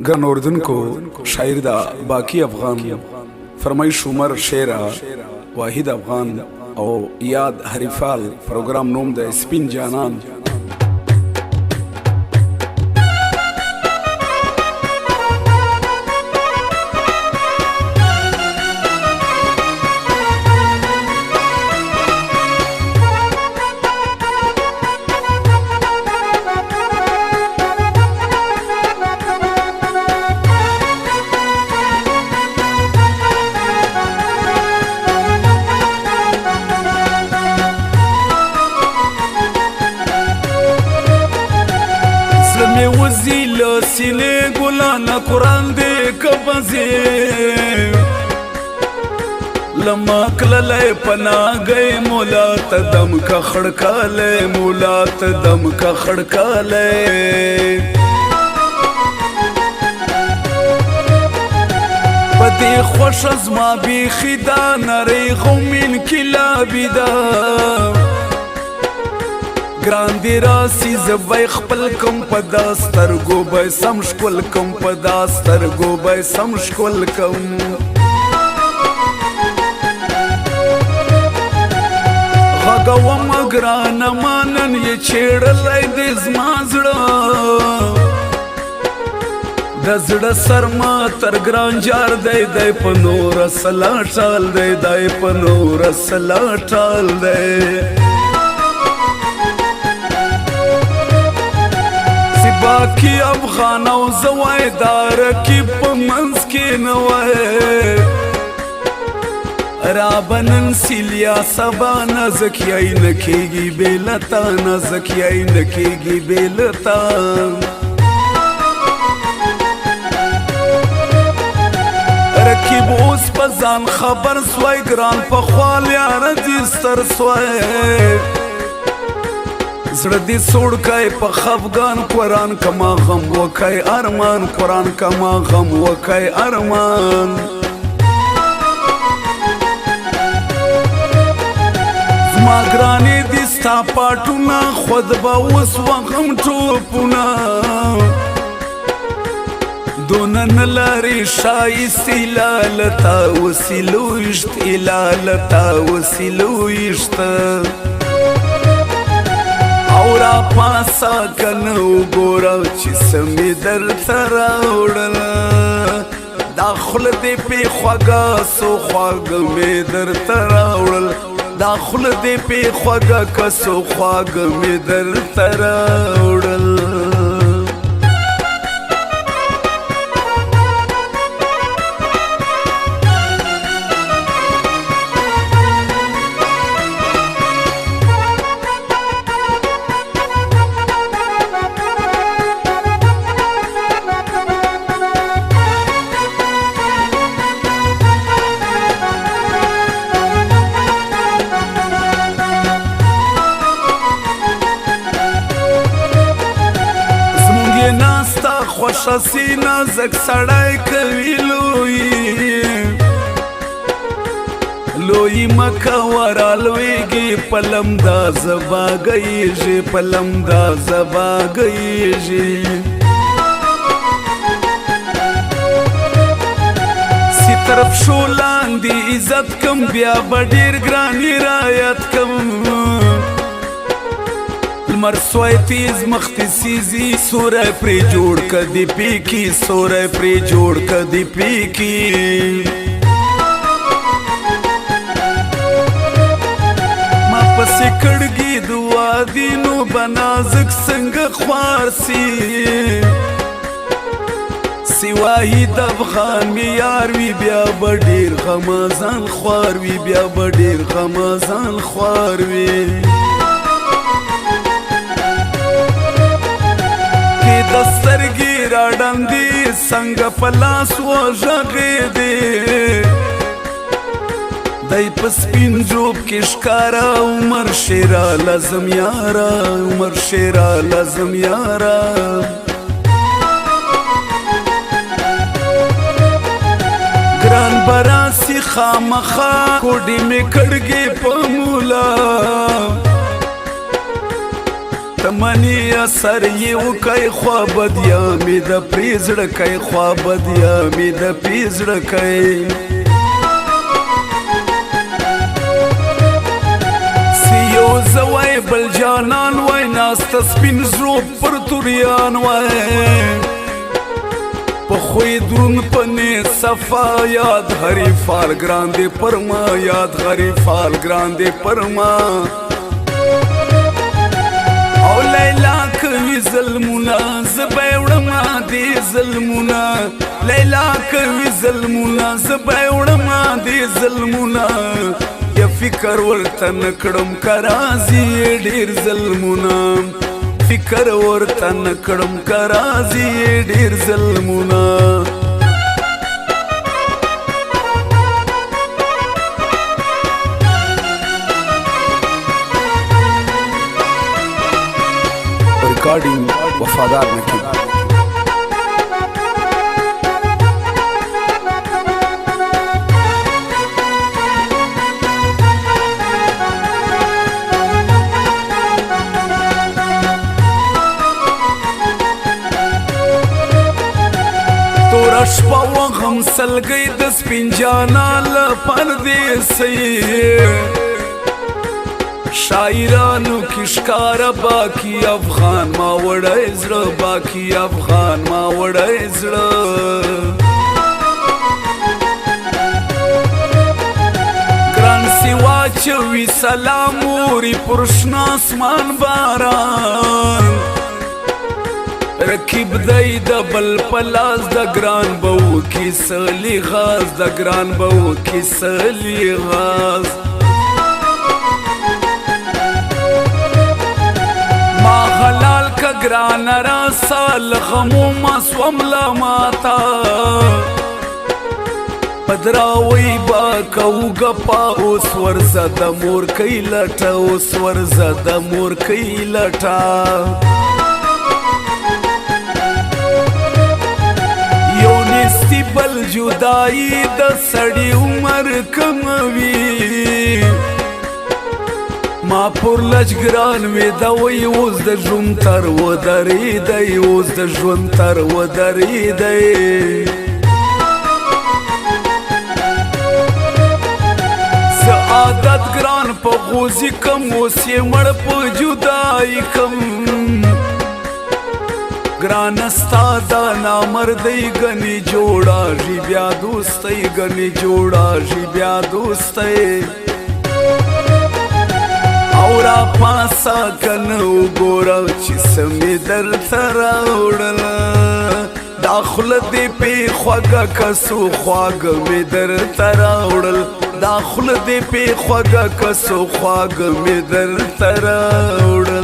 ګران اوردونکو شاعر دا باقی افغان فرمایش عمر شیرا واحد افغان او یاد حریفال پروګرام نوم د سپین جانان سینه ګلان قرآن دې کبزې لما کللې پناګې مولا ته دم کا خړکاله مولا ته دم کا خړکاله پدې خوش از ما بي خدا نری غومن کلا بيدا ګران دی راسي زبای خپل کوم په داسترګو به سم شکل کوم په داسترګو به سم شکل کوم غږوم ګران مانن یې چېړلی د زما زړه د زړه سرما تر ګران جار دی دی په نوره سلا ټال دی دی په نوره سلا ټال دی باقی افغان او زوای دار کی په منځ کې نه وای رابنن سیلیا سبا نزکیای نکیږي بیلتا نزکیای نکیږي بیلتا رکیب اوس په ځان خبر سوای ګران په خپل یار دې ستر سوای زړه دې سوړ کای په خفګان قرآن کما غم وکای ارمان قرآن کما غم وکای ارمان زما ګرانې دې ستا پاټونه خود به اوس وغم ټوپونه دونه نه لرې ښایستې لالتا وسیلو یشتې لالتا وسیلو یشته اورا پاسا کنو ګورا چې سمې درته راوړل دا خوله دې پې خوږه سو خواږه مې درته راوړل دا خوله دې پې خوږه که سو خواږه مې درته راوړل خوشا سینا زک سړی کوي لوی مکه ورا لویږي پلم دا زبا گئیږي پلم دا زبا گئیږي سی طرف شو لاندې عزت کم بیا بډیر ګرانی رایت کم مرسوی تیز مختصیزی سوره پری جوړ کدی پیکی سوره پری جوړ کدی پیکی ما پسې کړګي دعا دینو بنازک څنګه خوارسی سیواهی د افغان میار وی بیا بډیر غمازان خوار وی بیا بډیر غمازان خوار وی دسترګي راډندې څنګه پلاس و ژغې دې دای په سپین جوب کې ښکارا عمر شیرا لازم یارا عمر شیرا لازم یارا ګران براسی خامخا کوډې مې کړګې په مولا تمنی اثر یو کای خوا بدیا می د پریزړ کای خوا بدیا می د پریزړ کای سیو زوای بل جانان وای ناست سپین زرو پر توریان وای پخوی درون پنے صفا یاد غری فال گراندے پرما یاد غری فال گراندے پرما او لیلا کوي ظلمونه زبېوړما دي ظلمونه لیلا کوي ظلمونه زبېوړما دي ظلمونه یا فکر ورته نکړم کرازي ډېر ظلمونه فکر ورته نکړم کرازي ډېر ظلمونه रिकॉर्डिंग वफादार नकीब तोरा शपा वغم سلګي د سپین جانا ل پردیسي شاعرانو کشکار باقی افغان ما وړای زړه باقی افغان ما وړای زړه ګران سیوا چوي سلام اوري پرشنا اسمان باران رکیب دای د بل پلاس د ګران بو کی سلی غاز د ګران بو کی سلی غاز حلال کا گران را سال غمو مسوم لماتا پدراوی با کو گپا اوس ورزد مور کئی لٹا اوس ورزد مور کئی لٹا یو نستی بل جدائی د سړی عمر کموی ما پر لجګران وې دا وای اوس د ژوند تر و درې دی اوس د ژوند تر و درې دی سعادت ګران په غوزي کم اوس یې مړ په جدای کم ګران استاد نامردی غني جوړا ژی بیا دوستي غني جوړا ژی بیا دوستي اورا پاسا کنو ګورا چې سمې در تراوړل داخل دې په خوګه کسو خواګ مې در تراوړل داخل دې په خوګه کسو خواګ مې در تراوړل